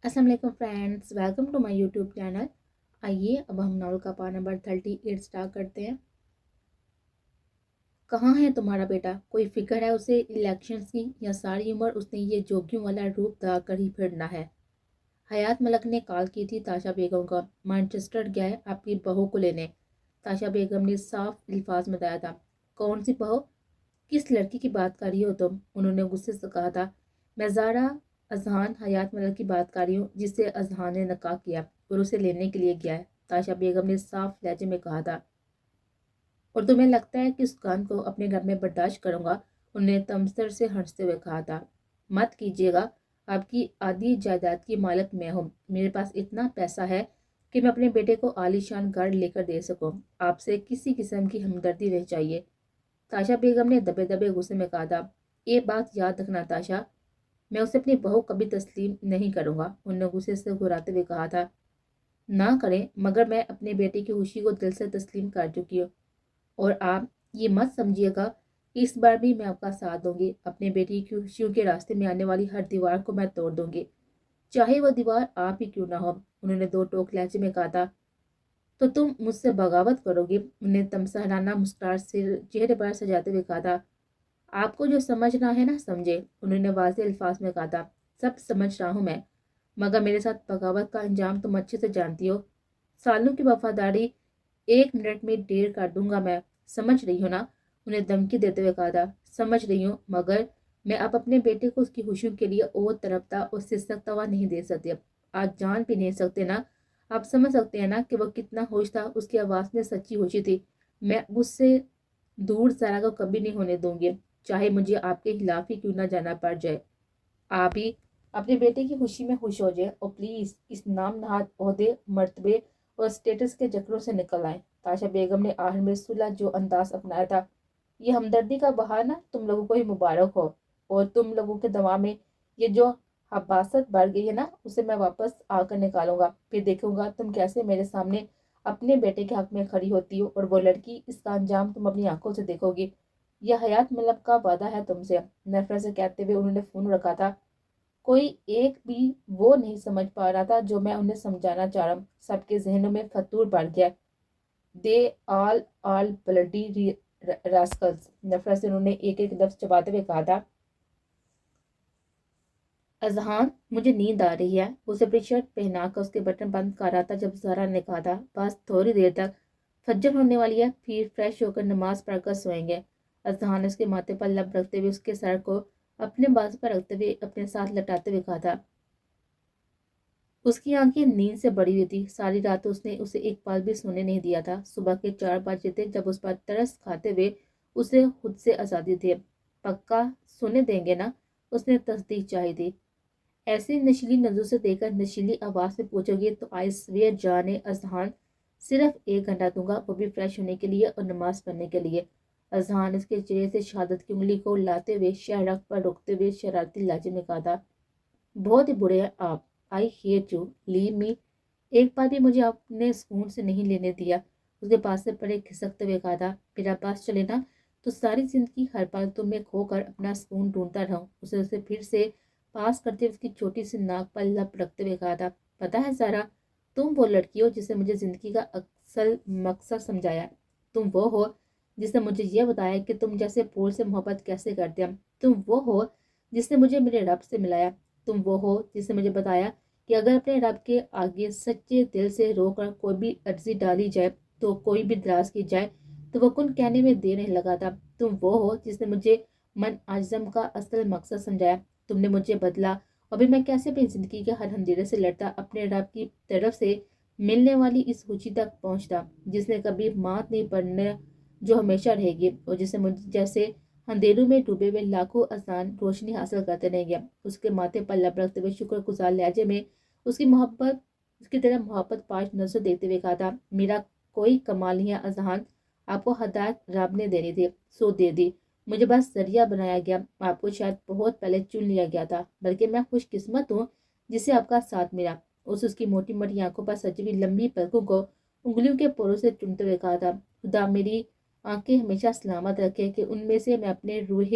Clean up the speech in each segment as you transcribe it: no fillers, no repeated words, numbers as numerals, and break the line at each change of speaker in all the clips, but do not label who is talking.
السلام علیکم friends, welcome to my YouTube channel. آئیے اب ہم ناول کا پارٹ نمبر 38 اسٹارٹ کرتے ہیں۔ کہاں ہے تمہارا بیٹا؟ کوئی فکر ہے اسے الیکشنز کی، یا ساری عمر اس نے یہ جوگیوں والا روپ دھا کر ہی پھرنا ہے؟ حیات ملک نے کال کی تھی تاشا بیگم کا، مانچسٹر گیا ہے آپ کی بہو کو لینے۔ تاشا بیگم نے صاف الفاظ میں بتایا تھا۔ کون سی بہو؟ کس لڑکی کی بات کر رہی ہو تم؟ انہوں نے غصے سے کہا تھا۔ میں زارا اذہان حیات ملک کی بات کر رہی ہوں، جس سے اذہان نے نکاح کیا اور اسے لینے کے لیے گیا ہے، تاشا بیگم نے صاف لہجے میں کہا تھا۔ اور تمہیں لگتا ہے کہ اس کان کو اپنے گھر میں برداشت کروں گا؟ انہوں نے تمسر سے ہنستے ہوئے کہا تھا۔ مت کیجیے گا، آپ کی آدھی جائیداد کی مالک میں ہوں، میرے پاس اتنا پیسہ ہے کہ میں اپنے بیٹے کو عالی شان گھر لے کر دے سکوں، آپ سے کسی قسم کی ہمدردی نہیں چاہیے۔ تاشا بیگم نے دبے دبے غصے میں کہا تھا۔ یہ بات یاد رکھنا تاشا، میں اسے اپنی بہو کبھی تسلیم نہیں کروں گا، انہوں نے غصے سے گھراتے ہوئے کہا تھا۔ نہ کریں، مگر میں اپنے بیٹے کی خوشی کو دل سے تسلیم کر چکی ہوں، اور آپ یہ مت سمجھیے گا کہ اس بار بھی میں آپ کا ساتھ دوں گی۔ اپنے بیٹی کی خوشیوں کے راستے میں آنے والی ہر دیوار کو میں توڑ دوں گی، چاہے وہ دیوار آپ ہی کیوں نہ ہو، انہوں نے دو ٹوک لہجے میں کہا تھا۔ تو تم مجھ سے بغاوت کرو گی؟ انہوں نے تمساہرانہ مسکراہٹ سے چہرے پر سجاتے ہوئے کہا تھا۔ آپ کو جو سمجھنا ہے نا سمجھے، انہوں نے واضح الفاظ میں کہا تھا۔ سب سمجھ رہا ہوں میں، مگر میرے ساتھ بغاوت کا انجام تم اچھے سے جانتی ہو۔ سالوں کی وفاداری 1 منٹ میں ڈیر کر دوں گا میں، سمجھ رہی ہو نا؟ انہیں دھمکی دیتے ہوئے کہا تھا۔ سمجھ رہی ہوں، مگر میں اب اپنے بیٹے کو اس کی خوشیوں کے لیے اور تڑپتا اور سسکتا ہوا نہیں دے سکتی۔ آج جان بھی نہیں سکتے نا؟ آپ سمجھ سکتے ہیں نا کہ وہ کتنا خوش تھا، اس کی آواز میں سچی خوشی تھی۔ میں اس سے دور زارا کو کبھی نہیں ہونے دوں گی، چاہے مجھے آپ کے خلاف ہی کیوں نہ جانا پڑ جائے۔ آپ ہی اپنے بیٹے کی خوشی میں خوش ہو جائیں، اور پلیز اس نام نہاد عہدے، مرتبے اور اسٹیٹس کے چکروں سے نکل آئیں۔ تاشا بیگم نے آخر میں صلح جو انداز اپنایا تھا۔ یہ ہمدردی کا بہانہ تم لوگوں کو ہی مبارک ہو، اور تم لوگوں کے دماغ میں یہ جو حباست بڑھ گئی ہے نا، اسے میں واپس آ کر نکالوں گا، پھر دیکھوں گا تم کیسے میرے سامنے اپنے بیٹے کے حق میں کھڑی ہوتی ہو، اور وہ لڑکی، اس کا انجام تم اپنی آنکھوں سے دیکھو گی۔ یہ حیات ملک کا وعدہ ہے تم سے، نفرت سے کہتے ہوئے انہوں نے فون رکھا تھا۔ کوئی ایک بھی وہ نہیں سمجھ پا رہا تھا جو میں انہیں سمجھانا چاہ رہا ہوں، سب کے ذہنوں میں فتور بڑھ گیا۔ دے آل بلڈی راسکلز، نفرت سے انہوں نے ایک ایک لفظ چباتے ہوئے کہا تھا۔ اذہان، مجھے نیند آ رہی ہے، اسے اپنی شرٹ پہنا کر اس کے بٹن بند کر رہا تھا جب زہرا نے کہا تھا۔ بس تھوڑی دیر تک، فجر ہونے والی ہے، پھر فریش ہو کر نماز پڑھ کر سوئیں گے۔ اذہان نے اس کے ماتھے پر لب رکھتے ہوئے اس کے سر کو اپنے بازو پر رکھتے ہوئے اپنے ساتھ لٹاتے ہوئے کہا تھا۔ اس کی آنکھیں نیند سے بڑی ہوئی تھی، ساری رات اس نے اسے ایک پل بھی سونے نہیں دیا تھا۔ صبح کے 4 بجے تھے جب اس پر ترس کھاتے ہوئے اسے خود سے آزادی تھی۔ پکا سونے دیں گے نا؟ اس نے تصدیق چاہی تھی۔ ایسی نشیلی نظروں سے دیکھ کر نشیلی آواز میں پوچھو گی تو آئی سویئر جانے اذہان، صرف 1 گھنٹہ دوں گا، وہ بھی فریش ہونے کے لیے اور نماز پڑھنے کے لیے۔ اذہان اس کے چہرے سے شہادت کی انگلی کو لاتے ہوئے شہرک پر رکتے ہوئے شرارتی لہجے میں کہا تھا۔ بہت ہی برے ہیں آپ، آئی ہیٹ یو، لیو می۔ ایک بار بھی مجھے آپ نے سکون سے نہیں لینے دیا، اس کے پاس سے پڑے کھسکتے ہوئے کہا تھا۔ میرا پاس چلے نا تو ساری زندگی ہر پل تم میں کھو کر اپنا سکون ڈھونڈتا رہوں، اسے پھر سے پاس کرتے اس کی چھوٹی سی ناک پر لپ رکھتے ہوئے کہا تھا۔ پتہ ہے زارا، تم وہ لڑکی ہو جسے مجھے زندگی کا اصل مقصد سمجھایا، تم وہ ہو جس نے مجھے یہ بتایا کہ تم جیسے پھول سے محبت کیسے کرتے ہیں، تم وہ ہو جس نے مجھے میرے رب سے ملایا، تم وہ ہو جس نے مجھے بتایا کہ اگر اپنے رب کے آگے سچے دل سے رو کر کوئی بھی عرضی ڈالی جائے تو کوئی بھی دراز کی جائے تو وہ کن کہنے میں دیر نہیں لگاتا، تم وہ ہو جس نے مجھے من عزم کا اصل مقصد سمجھایا، تم نے مجھے بدلا، اور بھی میں کیسے اپنی زندگی کے ہر اندھیرے سے لڑتا اپنے رب کی طرف سے ملنے والی اس خوشی تک پہنچتا جس نے کبھی مات نہیں پڑنا، جو ہمیشہ رہے گی، اور جسے مجھے جیسے اندھیروں میں ڈوبے ہوئے لاکھوں آسان روشنی حاصل کرتے رہیں گے۔ اس کے ماتھے پر لب رکھتے ہوئے شکر گزار لہجے میں اس کی طرح محبت پاش نظر دیتے ہوئے کہا تھا۔ میرا کوئی کمال نہیں ہے اذہان، آپ کو ہدایت رب نے دینی تھی، سو دے دی، مجھے بس ذریعہ بنایا گیا، آپ کو شاید بہت پہلے چن لیا گیا تھا، بلکہ میں خوش قسمت ہوں جسے آپ کا ساتھ ملا۔ اس کی موٹی موٹی آنکھوں پر سجی ہوئی لمبی پلکوں کو انگلیوں کے پوروں سے چنتے ہوئے کہا تھا۔ خدا میری آنکھیں ہمیشہ سلامت رکھے کہ ان میں سے میں اپنے روح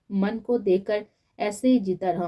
من کو دیکھ کر ایسے ہی جیتا رہا۔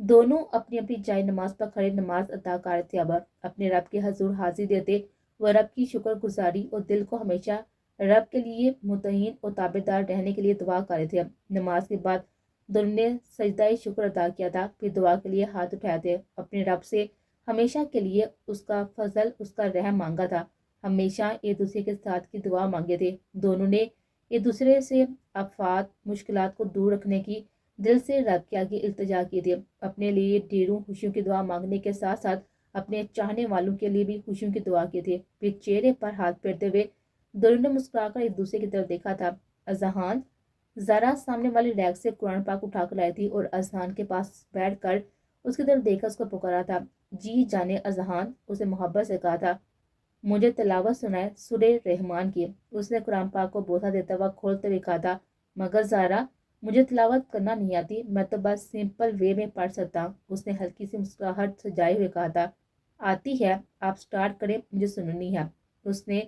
دونوں اپنی اپنی جائے نماز پر کھڑے نماز ادا کر رہے تھے۔ اب اپنے رب کے حضور حاضری دیتے، وہ رب کی شکر گزاری اور دل کو ہمیشہ رب کے لیے مطمئن اور تابعدار رہنے کے لیے دعا کر رہے تھے۔ نماز کے بعد دونوں نے سجدہ شکر ادا کیا تھا، پھر دعا کے لیے ہاتھ اٹھائے تھے، اپنے رب سے ہمیشہ کے لیے اس کا فضل، اس کا رحم مانگا تھا، ہمیشہ ایک دوسرے کے ساتھ کی دعا مانگے تھے۔ دونوں نے ایک دوسرے سے آفات مشکلات کو دور رکھنے کی دل سے رب کے آگے التجا کی تھی، اپنے لیے ڈھیروں خوشیوں کی دعا مانگنے کے ساتھ ساتھ اپنے چاہنے والوں کے لیے بھی خوشیوں کی دعا کی تھی۔ پھر چہرے پر ہاتھ پھیرتے ہوئے دونوں نے مسکرا کر ایک دوسرے کی طرف دیکھا تھا۔ اذہان زارا سامنے والی ریک سے قرآن پاک اٹھا کر لائی تھی اور اذہان کے پاس بیٹھ کر اس کی طرف دیکھ کر اس کو پکارا تھا۔ جی جانے اذہان، اسے محبت سے کہا تھا، مجھے تلاوت سنائے سورہ رحمان کی۔ اس نے قرآن پاک کو بوسہ دیتا ہوا کھولتے ہوئے کہا تھا، مگر زارا مجھے تلاوت کرنا نہیں آتی، میں تو بس سمپل وے میں پڑھ سکتا ہوں۔ اس نے ہلکی سی مسکراہٹ سجائے ہوئے کہا تھا، آتی ہے، آپ سٹارٹ کریں، مجھے سننی ہے۔ اس نے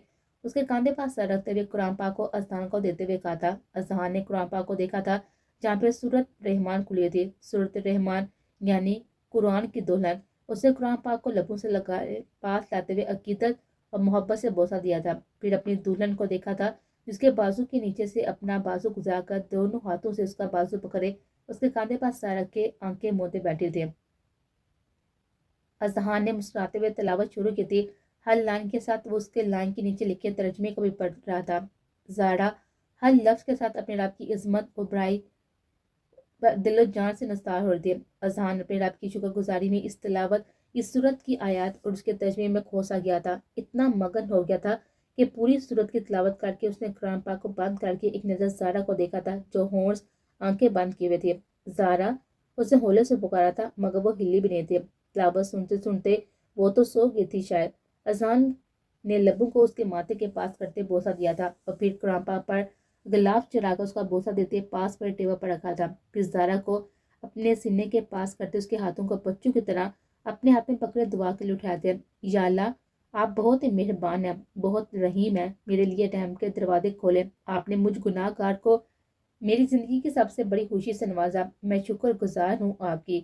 اس کے کاندھے پر سر رکھتے ہوئے قرآن پاک کو اذہان کو دیتے ہوئے کہا تھا۔ اذہان نے قرآن پاک کو دیکھا تھا جہاں پہ سورۃ رحمان کھلی تھی، سورۃ رحمان یعنی قرآن کی دلہن۔ اس نے قرآن پاک کو لبوں سے لگائے پاس لاتے ہوئے عقیدت اور محبت سے بوسہ دیا تھا، پھر اپنی دلہن کو دیکھا تھا جس کے بازو کے نیچے سے اپنا بازو گزار کر دونوں ہاتھوں سے اس کا بازو پکڑے اس کے کاندھے پر سر رکھ کے آنکھیں موندے بیٹھے تھے۔ اذہان نے مسکراتے ہوئے تلاوت شروع کی تھی، ہر لائن کے ساتھ وہ اس کے لائن کے نیچے لکھے ترجمے کو بھی پڑھ رہا تھا۔ زارا ہر لفظ کے ساتھ اپنے رب کی عظمت اور بڑائی دل و جان سے نثار ہو رہی تھی۔ اذہان اپنے رب کی شکر گزاری میں اس تلاوت، اس سورت کی آیات اور اس کے ترجمے میں کھوسا گیا تھا، اتنا مگن ہو گیا تھا کہ پوری سورت کی تلاوت کر کے اس نے قرآن پاک کو بند کر کے ایک نظر زارا کو دیکھا تھا جو ہونٹس آنکھیں بند کیے ہوئے تھے۔ زارا اسے ہولے سے پکارا تھا مگر وہ ہلی بھی نہیں تھی، تلاوت سنتے سنتے وہ تو سو گئی تھی شاید۔ اذہان نے لبوں کو اس کے ماتھے کے پاس کرتے بوسہ دیا تھا اور پھر قرآن پاک پر غلاف چڑھا کر اس کا بوسہ دیتے پاس پر ٹیبل پر رکھا تھا، پھر زارا کو اپنے سینے کے پاس کرتے اس کے ہاتھوں کو بچوں کی طرح اپنے ہاتھ میں پکڑے دعا کے لیے اٹھائے تھے، یا اللہ آپ بہت ہی مہربان ہیں، بہت رحیم ہیں، میرے لیے رحم کے دروازے کھولے، آپ نے مجھ گناہ گار کو میری زندگی کی سب سے بڑی خوشی سے نوازا، میں شکر گزار ہوں آپ کی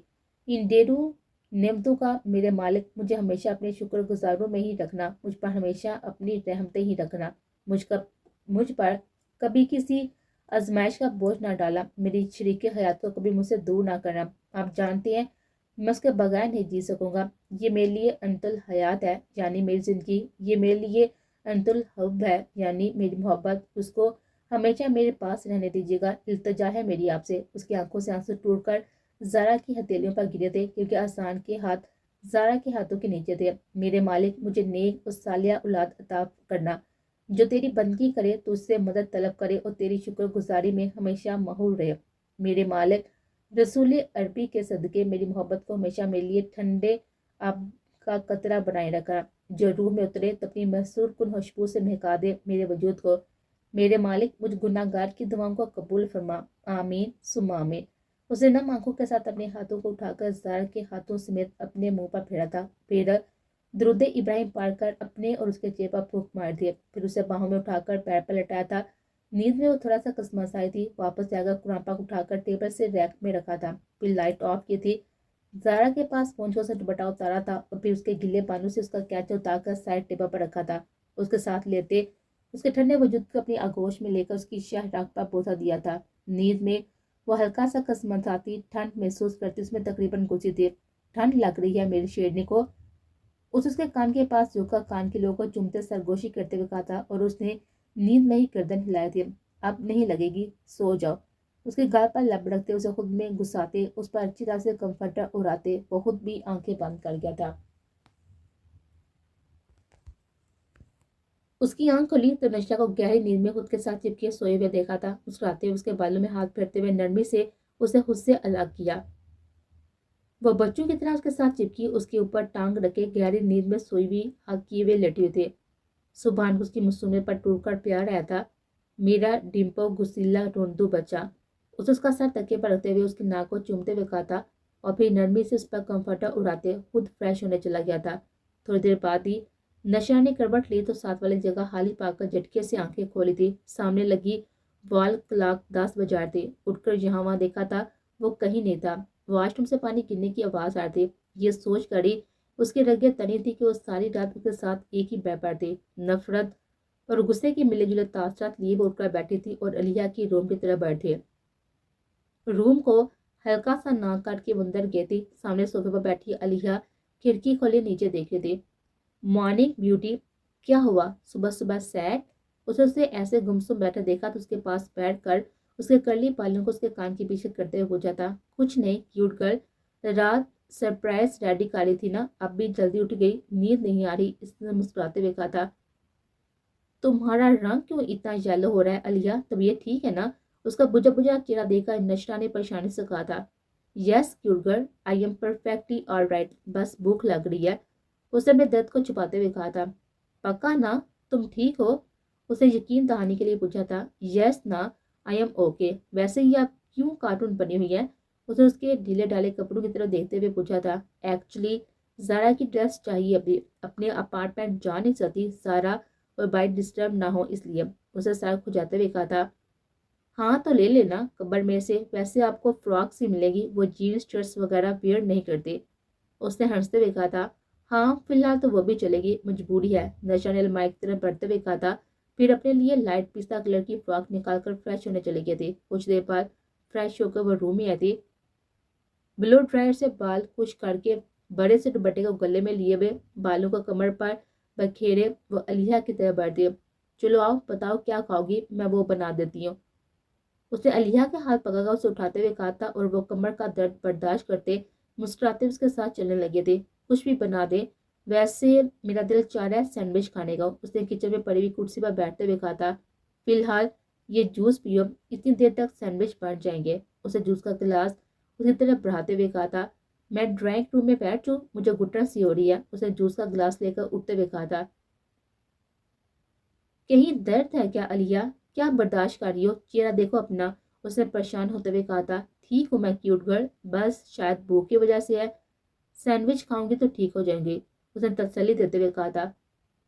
ان ڈھیروں نعمتوں کا۔ میرے مالک مجھے ہمیشہ اپنے شکر گزاروں میں ہی رکھنا، مجھ پر ہمیشہ اپنی رحمتیں ہی رکھنا، مجھ پر کبھی کسی آزمائش کا بوجھ نہ ڈالا، میری شریک حیات کو کبھی مجھ سے دور نہ کرنا، آپ جانتے ہیں میں اس کے بغیر نہیں جی سکوں گا، یہ میرے لیے انت الحیات ہے یعنی میری زندگی، یہ میرے لیے انت الحب ہے یعنی میری محبت، اس کو ہمیشہ میرے پاس رہنے دیجیے گا، التجا ہے میری آپ سے۔ اس کی آنکھوں سے آنسو ٹوٹ کر زارا کی ہتھیلیوں پر گرے تھے کیونکہ اذہان کے ہاتھ زارا کے ہاتھوں کے نیچے تھے۔ میرے مالک مجھے نیک اور صالحہ اولاد عطا کرنا جو تیری بندگی کرے، تو اس سے مدد طلب کرے اور تیری شکر گزاری میں ہمیشہ مہور رہے۔ میرے مالک رسول عربی کے صدقے میری محبت کو ہمیشہ میرے لیے ٹھنڈے آب کا قطرہ بنائے رکھا جو روح میں اترے تو اپنی محصور کن خوشبو سے مہکا دے میرے وجود کو۔ میرے مالک مجھ گناہ گار کی دعاؤں کو قبول فرما، آمین ثم آمین۔ اسے نم آنکھوں کے ساتھ اپنے ہاتھوں کو اٹھا کر زارا کے ہاتھوں سمیت اپنے منہ پر پھیرا تھا، پھر درود ابراہیم پڑھ کر اپنے اور اس کے چہرے پر پھونک مار دیے، پھر اسے باہوں میں اٹھا کر پیر پر لٹایا تھا۔ نیند میں وہ تھوڑا سا کسمسائی تھی، واپس جا کر قرآن پاک اٹھا کر ٹیبل سے ریک میں رکھا تھا، پھر لائٹ آف کی تھی، زارا کے پاس پونچھوں سے دوپٹہ اتارا تھا اور پھر اس کے گلے بانوں سے اس کا کیچ اتار کر سائڈ ٹیبل پر رکھا تھا، اس کے ساتھ لیتے اس کے ٹھنڈے وجود کو اپنی آغوش میں لے کر اس کی شاہ راک پر بوسہ دیا تھا۔ نیند میں وہ ہلکا سا کسمساتی ٹھنڈ محسوس کرتی اس میں تقریباً گھسی تھی۔ ٹھنڈ لگ رہی ہے میری شیرنی کو، اس کے کان کے پاس جھک کر کان کے لوگوں کو چومتے سرگوشی کرتے ہوئے کہا تھا اور اس نے نیند میں ہی گردن ہلائی تھی، اب نہیں لگے گی، سو جاؤ۔ اس کے گال پر لب رکھتے اسے خود میں گھساتے، اس پر اچھی طرح سے کمفرٹر اڑاتے، وہ خود بھی آنکھیں بند کر گیا تھا۔ اس کی آنکھ کھلی تو نشہ کو گہری نیند میں خود کے ساتھ چپکے سوئے ہوئے دیکھا تھا، مسکراتے ہوئے اس کے بالوں میں ہاتھ پھیرتے ہوئے نرمی سے اسے خود سے الگ کیا۔ وہ بچوں کی طرح اس کے ساتھ چپکی اس کے اوپر ٹانگ رکھے گہری نیند میں سوئی ہوئی ہاتھ کیے ہوئے لیٹے ہوئے تھے۔ سبحان اس کی مسومے پر ٹوٹ کر پیار رہا تھا، میرا ڈمپو گسیلا رونڈو بچہ۔ اس کا سر تکیے پر رکھتے ہوئے اس کی ناک کو چومتے ہوئے کہا تھا اور پھر نرمی سے اس پر کمفرٹر اڑاتے خود فریش ہونے چلا گیا تھا۔ تھوڑی دیر بعد ہی نشہ نے کروٹ لی تو ساتھ والی جگہ خالی پا کر جھٹکے سے آنکھیں کھولی تھی، سامنے لگی وال کلاک 10 بجا تھی، اٹھ کر جہاں وہاں دیکھا تھا وہ کہیں نہیں تھا، واش روم سے پانی گرنے کی آواز آ رہی تھی۔ یہ سوچ کر ہی اس کی رگیں تنی تھی کہ وہ ساری رات اس کے ساتھ ایک ہی بیڈ پر تھی۔ نفرت اور غصے کی ملے جلے تاثرات لیے وہ اٹھ کر بیٹھی تھی اور علیہ کی روم کی طرف بڑھے۔ روم کو ہلکا سا ناک کاٹ کے اندر گئی تھی۔ سامنے صوفے پر بیٹھی علیہ کھڑکی کھولے نیچے دیکھ رہی تھی۔ مارننگ بیوٹی، کیا ہوا؟ صبح صبح سیڈ؟ اسے ایسے گمسم بیٹھا دیکھا تو اس کے پاس بیٹھ کر اس کے کرلی بالوں کو اس کے کان کے پیچھے کرتے ہوئے پوچھا تھا۔ کچھ نہیں کیوٹ گرل، رات سرپرائز ریڈی کاری تھی نا، اب بھی جلدی اٹھ گئی، نیند نہیں آ رہی، اس نے مسکراتے ہوئے کہا تھا۔ تمہارا رنگ کیوں اتنا یلو ہو رہا ہے علیہ؟ طبیعت ٹھیک ہے نا؟ اس کا بجھا بجھا چہرہ دیکھ کر نشرہ نے پریشانی سے کہا تھا۔ Yes cute girl, I am perfectly all right, بس بھوک لگ رہی ہے، اس نے اپنے درد کو چھپاتے ہوئے کہا تھا۔ پکا نا تم ٹھیک ہو؟ اس نے یقین دہانی کے لیے پوچھا تھا۔ یس نا، آئی ایم اوکے، ویسے ہی آپ کیوں کارٹون بنی ہوئی ہے؟ اس نے اس کے ڈھیلے ڈالے کپڑوں کی طرف دیکھتے ہوئے پوچھا تھا۔ ایکچولی زارا کی ڈریس چاہیے، ابھی اپنے اپارٹمنٹ جا نہیں سکتی، زارا اور بائٹ ڈسٹرب نہ ہو اس لیے، اسے سر کھجاتے ہوئے کہا تھا۔ ہاں تو لے لینا کبر میں سے، ویسے آپ کو فراکس ہی ملے گی، وہ جینس شرٹس وغیرہ ویئر نہیں کرتے، اس نے ہنستے ہوئے کہا تھا۔ ہاں فی الحال تو وہ بھی چلے گی، مجبوری ہے، نشا نے المائی کی طرف بڑھتے ہوئے کہا تھا۔ پھر اپنے لیے لائٹ پستہ کلر کی فراک نکال کر فریش ہونے چلی گئی تھی۔ کچھ دیر بعد فریش ہو کر وہ روم میں آئی تھی۔ بلو ڈرائر سے بال خشک کر کے بڑے سے دوپٹے کو گلے میں لیے ہوئے بالوں کو کمر پر بکھیرے وہ علیہ کی طرف بڑھ دی۔ چلو آؤ بتاؤ کیا کھاؤ گی، میں وہ بنا دیتی ہوں، اس نے علیہ کے ہاتھ پکڑ کر اسے اٹھاتے ہوئے کہا تھا اور وہ کمر کا درد برداشت کرتے مسکراتے اس کے ساتھ چلنے لگے تھے۔ کچھ بھی بنا دے، ویسے میرا دل چاہ رہا ہے سینڈوچ کھانے کا، اس نے کچن میں پڑی ہوئی کرسی پر بیٹھتے ہوئے کہا تھا۔ فی الحال یہ جوس پیو، اتنی دیر تک سینڈوچ بن جائیں گے، اسے جوس کا گلاس اس کی طرف بڑھاتے ہوئے کہا تھا۔ میں ڈرائنگ روم میں بیٹھ جوں، مجھے گھٹن سی ہو رہی ہے، اسے جوس کا گلاس لے کر اٹھتے ہوئے کہا تھا۔ کہیں درد ہے کیا علیہ؟ کیا برداشت کر رہی ہو؟ چہرہ دیکھو اپنا، اس نے پریشان ہوتے ہوئے کہا تھا۔ ٹھیک ہوں میں کیوٹ گرل، بس شاید بھوک کی وجہ سے ہے، سینڈوچ کھاؤں گی تو ٹھیک ہو جائیں گے، اس نے تسلی دیتے ہوئے کہا تھا۔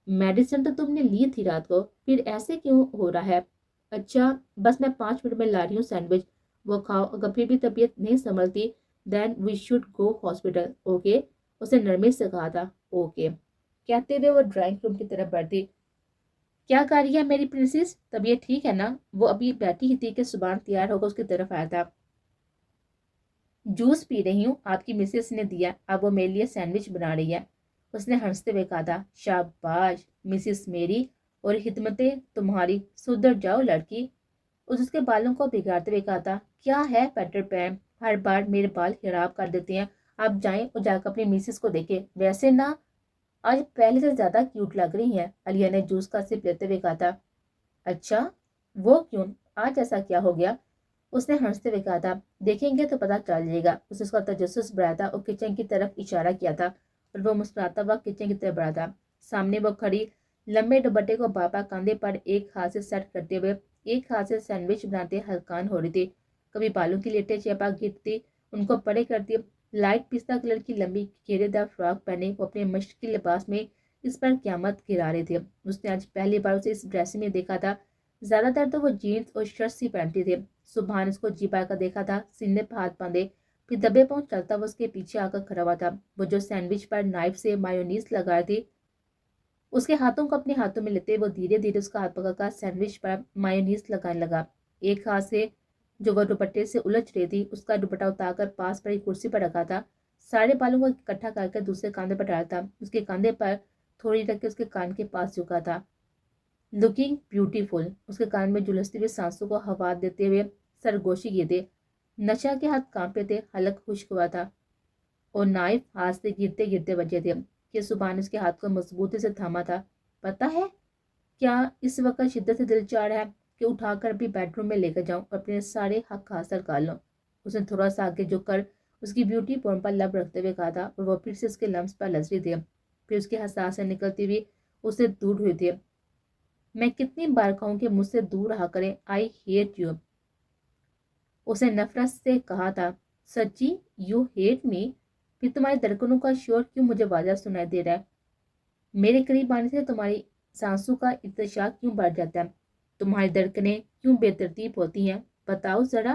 میڈیسن تو تم نے لی تھی رات کو، پھر ایسے کیوں ہو رہا ہے؟ اچھا بس میں 5 منٹ میں لا رہی ہوں سینڈوچ، وہ کھاؤ، اگر پھر بھی طبیعت نہیں سنبھلتی then we should go hospital, okay, اس نے نرمی سے کہا تھا۔ اوکے کہتے ہوئے وہ ڈرائنگ روم کی طرف بڑھتی۔ کیا کر رہی ہے میری پرنسس؟ طبیعت ٹھیک ہے نا؟ وہ ابھی بیٹھی ہی تھی کہ سبحان تیار ہو کر اس کی طرف آیا تھا۔ جوس پی رہی ہوں، آپ کی مسز نے دیا، اب وہ میرے لیے سینڈوچ بنا رہی ہے، اس نے ہنستے ہوئے کہا تھا۔ شاباش مسز میری اور خدمتیں تمہاری، سدھر جاؤ لڑکی، اس کے بالوں کو بگاڑتے ہوئے کہا تھا۔ کیا ہے پیٹر پین، ہر بار میرے بال خراب کر دیتے ہیں، آپ جائیں اور جا کر اپنی مسز کو دیکھیں، ویسے نہ آج پہلے سے زیادہ کیوٹ لگ رہی ہیں، علیہ نے جوس کا سپ لیتے ہوئے کہا تھا۔ اچھا وہ کیوں، آج ایسا کیا ہو گیا، اس نے ہنستے ہوئے کہا تھا۔ دیکھیں گے تو پتہ چل جائے گا، اس نے اس کا تجسس بڑھایا تھا اور کچن کی طرف اشارہ کیا تھا اور وہ مسکراتا ہوا کچن کی طرف بڑھا تھا۔ سامنے وہ کھڑی لمبے دوپٹے کو بابا کاندھے پر ایک ہاتھ سے سیٹ کرتے ہوئے ایک ہاتھ سے سینڈوچ بناتے ہلکان ہو رہی تھی، کبھی بالوں کی لیٹیں چپا گرتی ان کو پڑے کرتی، لائٹ پستہ کلر کی لمبی گھیرے دار فراک پہنے وہ اپنے مشرقی لباس میں اس پر قیامت گرا رہے تھے۔ اس نے آج پہلی بار اسے اس ڈریس میں دیکھا تھا، زیادہ تر تو وہ جینس اور شرٹس ہی پہنتی تھے۔ سبحان اس کو جی پا کر دیکھا تھا، سینے پہ ہاتھ باندھے پھر دبے پاؤں چلتا وہ اس کے پیچھے آ کر کھڑا ہوا تھا۔ وہ جو سینڈوچ پر نائف سے مایونیز لگا رہی تھی، اس کے ہاتھوں کو اپنے ہاتھوں میں لیتے وہ دھیرے دھیرے اس کا ہاتھ پکڑ کر سینڈوچ پر مایونیز لگانے لگا۔ ایک ہاتھ سے جو وہ دوپٹے سے الجھ رہی تھی، اس کا دوپٹہ اتار کر پاس پڑی کرسی پر رکھا تھا، سارے بالوں کو اکٹھا کر کے دوسرے کاندھے پر ڈالا تھا، اس کے کاندھے پر تھوڑی رکھ کے اس کے کان کے پاس جھکا تھا۔ لکنگ بیوٹیفل، اس کے کان میں جھلستی ہوئی سانسوں کو ہوا دیتے ہوئے سرگوشی کیے تھے۔ نشا کے ہاتھ کانپے تھے، حلق خشک ہوا تھا اور نائف ہاتھ سے گرتے گرتے بجے تھے کہ صبح نے اس کے ہاتھ کو مضبوطی سے تھاما تھا۔ پتہ ہے کیا اس وقت شدت سے دل چاہ رہا ہے کہ اٹھا کر بھی بیڈ روم میں لے کر جاؤں اور اپنے سارے حق حاصل کر لوں، اس نے تھوڑا سا آگے جھک کر اس کی بیوٹی پون پر لب رکھتے ہوئے کہا تھا اور وہ پھر سے اس کے لمس پر لذ رہی تھی، پھر اس کے حساس سے نکلتی ہوئی اس سے دور ہوئی تھی۔ میں کتنی بار کہوں کہ مجھ سے دور رہا کریں، آئی ہیٹ یو، اس نے نفرت سے کہا تھا۔ سچی یو ہیٹ می، پھر تمہاری دھڑکنوں کا شور کیوں مجھے واضح سنائی دے رہا ہے؟ میرے قریب آنے سے تمہاری سانسوں کا ارتجاع کیوں بڑھ جاتا ہے؟ تمہاری دھڑکنیں کیوں بے ترتیب ہوتی ہیں؟ بتاؤ ذرا،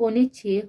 5:45